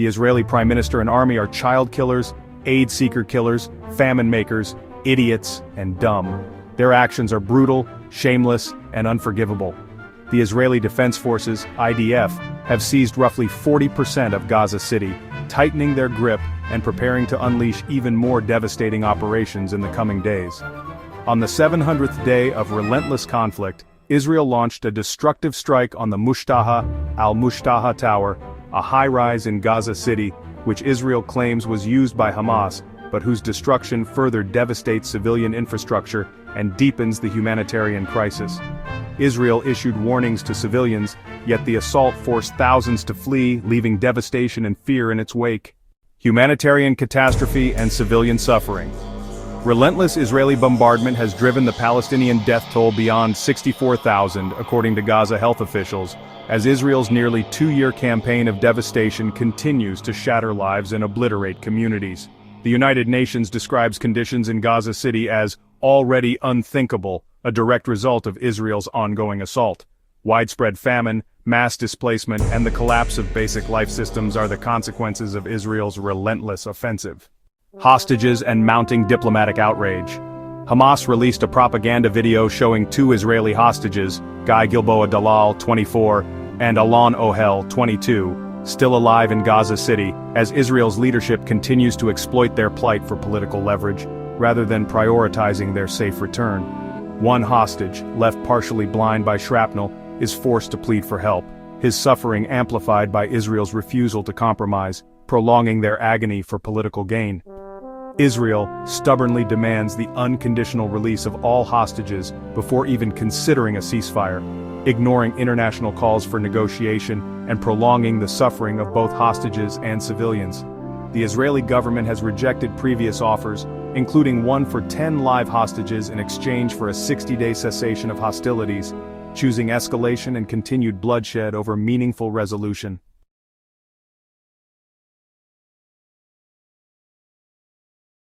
The Israeli Prime Minister and army are child killers, aid seeker killers, famine makers, idiots, and dumb. Their actions are brutal, shameless, and unforgivable. The Israeli Defense Forces, IDF, have seized roughly 40% of Gaza City, tightening their grip and preparing to unleash even more devastating operations in the coming days. On the 700th day of relentless conflict, Israel launched a destructive strike on the Mushtaha al-Mushtaha Tower, a high-rise in Gaza City, which Israel claims was used by Hamas, but whose destruction further devastates civilian infrastructure and deepens the humanitarian crisis. Israel issued warnings to civilians, yet the assault forced thousands to flee, leaving devastation and fear in its wake. Humanitarian catastrophe and civilian suffering. Relentless Israeli bombardment has driven the Palestinian death toll beyond 64,000, according to Gaza health officials, as Israel's nearly two-year campaign of devastation continues to shatter lives and obliterate communities. The United Nations describes conditions in Gaza City as already unthinkable, a direct result of Israel's ongoing assault. Widespread famine, mass displacement, and the collapse of basic life systems are the consequences of Israel's relentless offensive. Hostages and mounting diplomatic outrage. Hamas released a propaganda video showing two Israeli hostages, Guy Gilboa Dalal, 24, and Alon Ohel, 22, still alive in Gaza City, as Israel's leadership continues to exploit their plight for political leverage, rather than prioritizing their safe return. One hostage, left partially blind by shrapnel, is forced to plead for help, his suffering amplified by Israel's refusal to compromise, prolonging their agony for political gain. Israel stubbornly demands the unconditional release of all hostages before even considering a ceasefire, ignoring international calls for negotiation and prolonging the suffering of both hostages and civilians. The Israeli government has rejected previous offers, including one for 10 live hostages in exchange for a 60-day cessation of hostilities, choosing escalation and continued bloodshed over meaningful resolution.